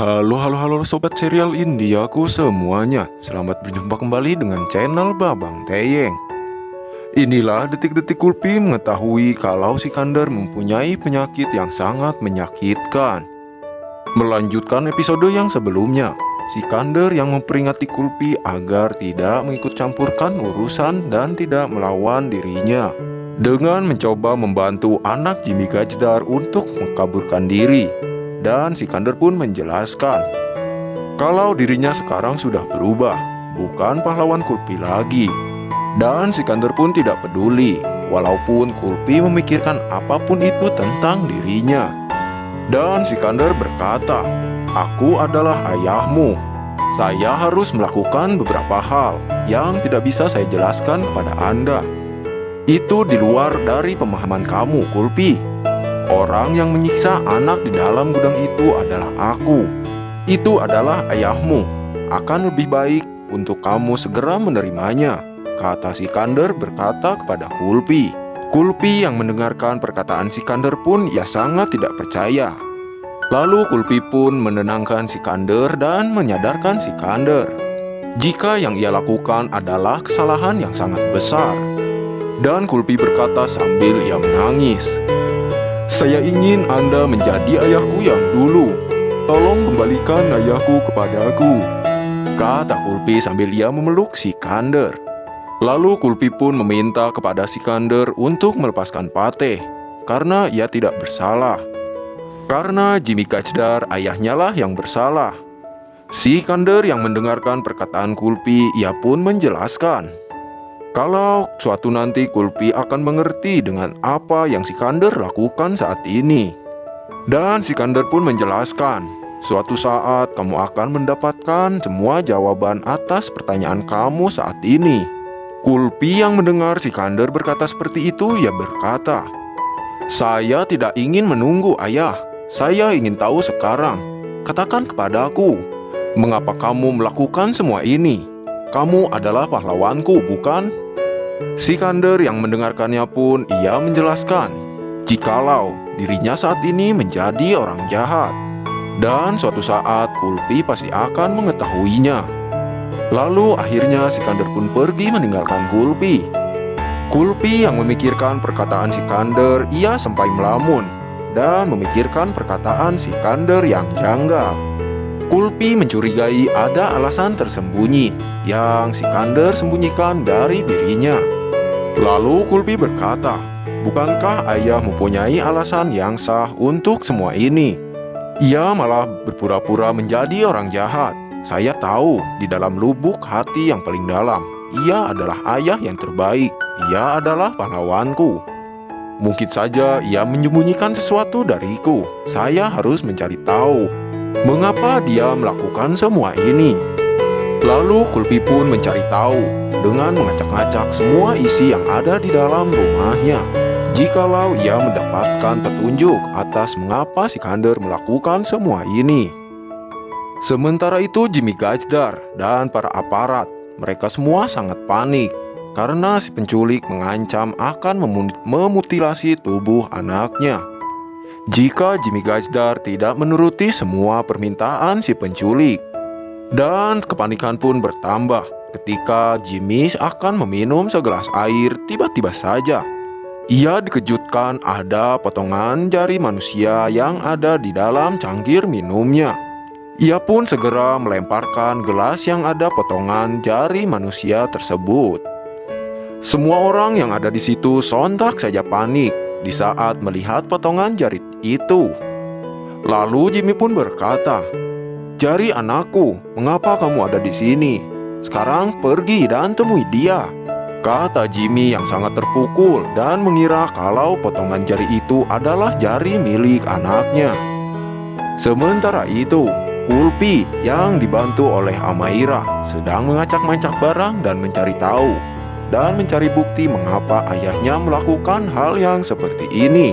Halo sobat serial Indiaku semuanya. Selamat berjumpa kembali dengan channel Babang Teyeng. Inilah detik-detik Kulpi mengetahui kalau Sikandar mempunyai penyakit yang sangat menyakitkan. Melanjutkan episode yang sebelumnya, Sikandar yang memperingati Kulpi agar tidak mengikut campurkan urusan dan tidak melawan dirinya, dengan mencoba membantu anak Jimmy Gajdar untuk mengkaburkan diri. Dan Sikandar pun menjelaskan kalau dirinya sekarang sudah berubah, bukan pahlawan Kulpi lagi. Dan Sikandar pun tidak peduli, walaupun Kulpi memikirkan apapun itu tentang dirinya. Dan Sikandar berkata, "Aku adalah ayahmu. Saya harus melakukan beberapa hal yang tidak bisa saya jelaskan kepada Anda. Itu di luar dari pemahaman kamu, Kulpi. Orang yang menyiksa anak di dalam gudang itu adalah aku. Itu adalah ayahmu. Akan lebih baik untuk kamu segera menerimanya," kata Sikandar berkata kepada Kulpi. Kulpi yang mendengarkan perkataan Sikandar pun ia sangat tidak percaya. Lalu Kulpi pun menenangkan Sikandar dan menyadarkan Sikandar jika yang ia lakukan adalah kesalahan yang sangat besar. Dan Kulpi berkata sambil ia menangis, "Saya ingin Anda menjadi ayahku yang dulu. Tolong kembalikan ayahku kepadaku," kata Kulpi sambil ia memeluk Sikandar. Lalu Kulpi pun meminta kepada Sikandar untuk melepaskan Pateh, karena ia tidak bersalah. Karena Jimmy Gajdar ayahnya lah yang bersalah. Sikandar yang mendengarkan perkataan Kulpi, ia pun menjelaskan kalau suatu nanti Kulpi akan mengerti dengan apa yang Sikandar lakukan saat ini. Dan Sikandar pun menjelaskan, suatu saat kamu akan mendapatkan semua jawaban atas pertanyaan kamu saat ini. Kulpi yang mendengar Sikandar berkata seperti itu, ia berkata, "Saya tidak ingin menunggu, ayah. Saya ingin tahu sekarang. Katakan kepadaku, mengapa kamu melakukan semua ini? Kamu adalah pahlawanku, bukan?" Sikandar yang mendengarkannya pun ia menjelaskan jikalau dirinya saat ini menjadi orang jahat, dan suatu saat Kulpi pasti akan mengetahuinya. Lalu akhirnya Sikandar pun pergi meninggalkan Kulpi. Kulpi yang memikirkan perkataan Sikandar, ia sampai melamun dan memikirkan perkataan Sikandar yang janggal. Kulpi mencurigai ada alasan tersembunyi yang Sikandar sembunyikan dari dirinya. Lalu Kulpi berkata, "Bukankah ayah mempunyai alasan yang sah untuk semua ini? Ia malah berpura-pura menjadi orang jahat. Saya tahu di dalam lubuk hati yang paling dalam, ia adalah ayah yang terbaik. Ia adalah pahlawanku. Mungkin saja ia menyembunyikan sesuatu dariku. Saya harus mencari tahu mengapa dia melakukan semua ini." Lalu Kulpi pun mencari tahu dengan mengacak-ngacak semua isi yang ada di dalam rumahnya, jikalau ia mendapatkan petunjuk atas mengapa Sikandar melakukan semua ini. Sementara itu Jimmy Gajdar dan para aparat, mereka semua sangat panik karena si penculik mengancam akan memutilasi tubuh anaknya jika Jimmy Gajdar tidak menuruti semua permintaan si penculik. Dan kepanikan pun bertambah ketika Jimmy akan meminum segelas air. Tiba-tiba saja ia dikejutkan ada potongan jari manusia yang ada di dalam cangkir minumnya. Ia pun segera melemparkan gelas yang ada potongan jari manusia tersebut. Semua orang yang ada di situ sontak saja panik di saat melihat potongan jari itu. Lalu Jimmy pun berkata, "Jari anakku, mengapa kamu ada di sini? Sekarang pergi dan temui dia," kata Jimmy yang sangat terpukul dan mengira kalau potongan jari itu adalah jari milik anaknya. Sementara itu, Kulpi yang dibantu oleh Amaira sedang mengacak-ngacak barang dan mencari tahu dan mencari bukti mengapa ayahnya melakukan hal yang seperti ini.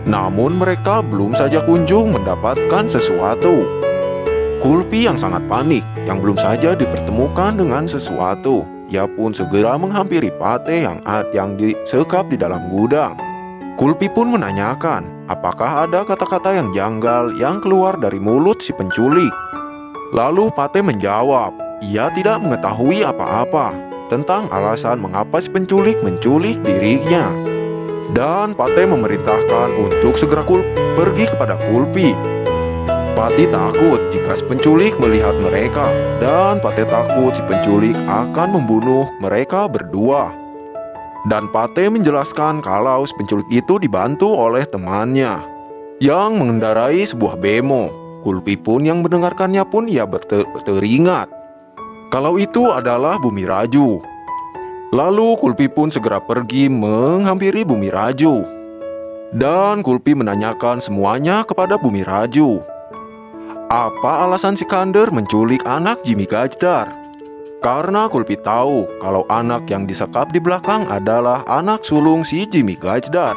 Namun mereka belum saja kunjung mendapatkan sesuatu. Kulpi yang sangat panik, yang belum saja dipertemukan dengan sesuatu, ia pun segera menghampiri Pateh yang disekap di dalam gudang. Kulpi pun menanyakan apakah ada kata-kata yang janggal yang keluar dari mulut si penculik. Lalu Pate menjawab, ia tidak mengetahui apa-apa tentang alasan mengapa si penculik menculik dirinya. Dan Pate memerintahkan untuk segera pergi kepada Kulpi. Pate takut jika si penculik melihat mereka, dan Pate takut si penculik akan membunuh mereka berdua. Dan Pate menjelaskan kalau si penculik itu dibantu oleh temannya yang mengendarai sebuah bemo. Kulpi pun yang mendengarkannya pun ia teringat kalau itu adalah Bumi Raju. Lalu Kulpi pun segera pergi menghampiri Bumi Raju. Dan Kulpi menanyakan semuanya kepada Bumi Raju. Apa alasan Sikander menculik anak Jimmy Gajdar? Karena Kulpi tahu kalau anak yang disekap di belakang adalah anak sulung si Jimmy Gajdar.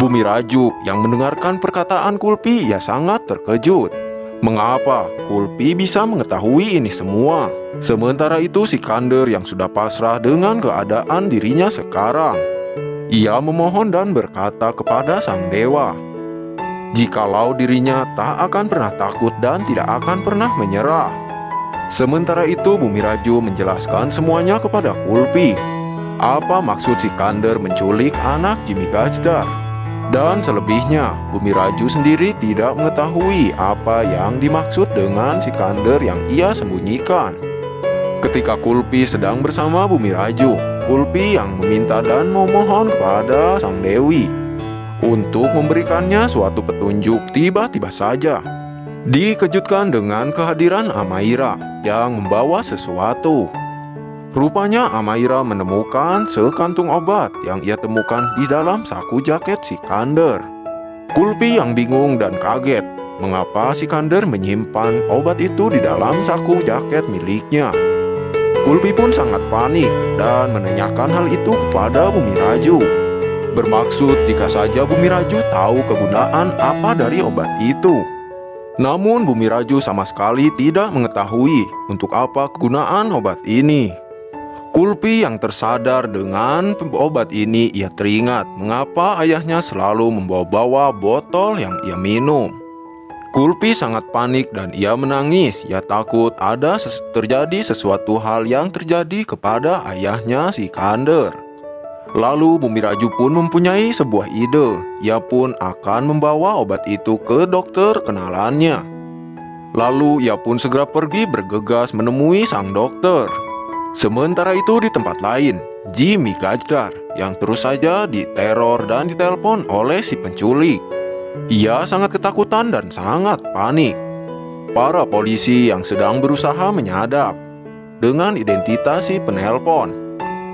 Bumi Raju yang mendengarkan perkataan Kulpi ia sangat terkejut. Mengapa Kulpi bisa mengetahui ini semua? Sementara itu Sikander yang sudah pasrah dengan keadaan dirinya sekarang. Ia memohon dan berkata kepada sang dewa, jikalau dirinya tak akan pernah takut dan tidak akan pernah menyerah. Sementara itu Bumi Raju menjelaskan semuanya kepada Kulpi. Apa maksud Sikander menculik anak Jimmy Gajdar? Dan selebihnya, Bumi Raju sendiri tidak mengetahui apa yang dimaksud dengan Sikander yang ia sembunyikan. Ketika Kulpi sedang bersama Bumi Raju, Kulpi yang meminta dan memohon kepada sang dewi untuk memberikannya suatu petunjuk. Tiba-tiba saja dikejutkan dengan kehadiran Amaira yang membawa sesuatu. Rupanya Amaira menemukan sekantung obat yang ia temukan di dalam saku jaket Sikander. Kulpi yang bingung dan kaget mengapa Sikander menyimpan obat itu di dalam saku jaket miliknya. Kulpi pun sangat panik dan menanyakan hal itu kepada Bumi Raju. Bermaksud jika saja Bumi Raju tahu kegunaan apa dari obat itu. Namun Bumi Raju sama sekali tidak mengetahui untuk apa kegunaan obat ini. Kulpi yang tersadar dengan obat ini, ia teringat mengapa ayahnya selalu membawa-bawa botol yang ia minum. Kulpi sangat panik dan ia menangis. Ia takut ada terjadi sesuatu hal yang terjadi kepada ayahnya Sikander. Lalu Bumi Raju pun mempunyai sebuah ide. Ia pun akan membawa obat itu ke dokter kenalannya. Lalu ia pun segera pergi bergegas menemui sang dokter. Sementara itu di tempat lain, Jimmy Gajdar yang terus saja diteror dan ditelepon oleh si penculik. Ia sangat ketakutan dan sangat panik. Para polisi yang sedang berusaha menyadap dengan identitas si penelpon.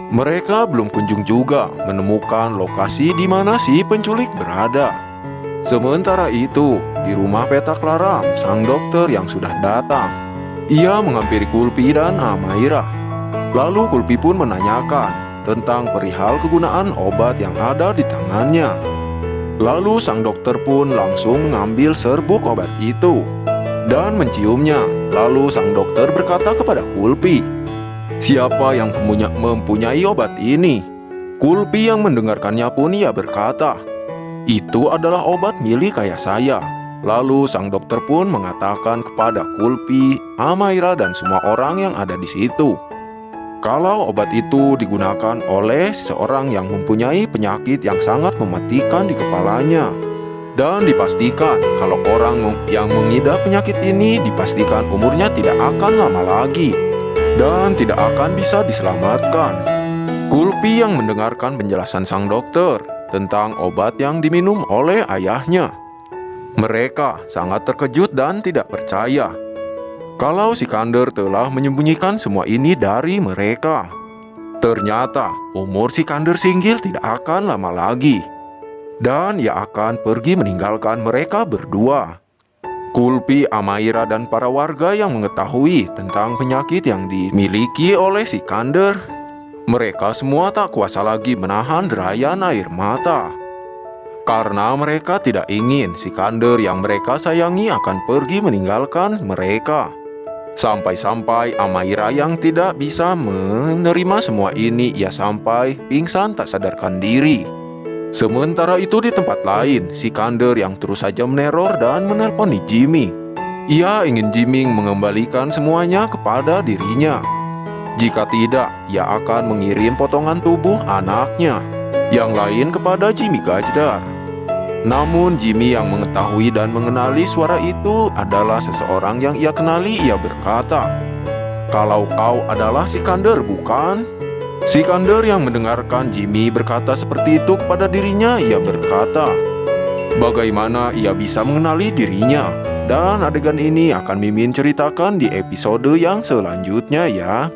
Mereka belum kunjung juga menemukan lokasi di mana si penculik berada. Sementara itu, di rumah Petak Laram, sang dokter yang sudah datang. Ia menghampiri Kulpi dan Amaira. Lalu Kulpi pun menanyakan tentang perihal kegunaan obat yang ada di tangannya. Lalu sang dokter pun langsung mengambil serbuk obat itu dan menciumnya. Lalu sang dokter berkata kepada Kulpi, siapa yang mempunyai obat ini? Kulpi yang mendengarkannya pun ia berkata, itu adalah obat milik ayah saya. Lalu sang dokter pun mengatakan kepada Kulpi, Amaira dan semua orang yang ada di situ, kalau obat itu digunakan oleh seorang yang mempunyai penyakit yang sangat mematikan di kepalanya. Dan dipastikan kalau orang yang mengidap penyakit ini dipastikan umurnya tidak akan lama lagi dan tidak akan bisa diselamatkan. Kulpi yang mendengarkan penjelasan sang dokter tentang obat yang diminum oleh ayahnya. Mereka sangat terkejut dan tidak percaya kalau Sikander telah menyembunyikan semua ini dari mereka. Ternyata umur Sikander Singgil tidak akan lama lagi dan ia akan pergi meninggalkan mereka berdua. Kulpi, Amaira dan para warga yang mengetahui tentang penyakit yang dimiliki oleh Sikander, mereka semua tak kuasa lagi menahan derayan air mata. Karena mereka tidak ingin Sikander yang mereka sayangi akan pergi meninggalkan mereka. Sampai-sampai Amaira yang tidak bisa menerima semua ini, ia sampai pingsan tak sadarkan diri. Sementara itu di tempat lain, Sikander yang terus saja meneror dan menelponi Jimmy. Ia ingin Jimmy mengembalikan semuanya kepada dirinya. Jika tidak, ia akan mengirim potongan tubuh anaknya yang lain kepada Jimmy Gajdar. Namun Jimmy yang mengetahui dan mengenali suara itu adalah seseorang yang ia kenali. Ia berkata, "Kalau kau adalah Sikander, bukan?" Sikander yang mendengarkan Jimmy berkata seperti itu kepada dirinya, ia berkata, bagaimana ia bisa mengenali dirinya? Dan adegan ini akan Mimin ceritakan di episode yang selanjutnya ya.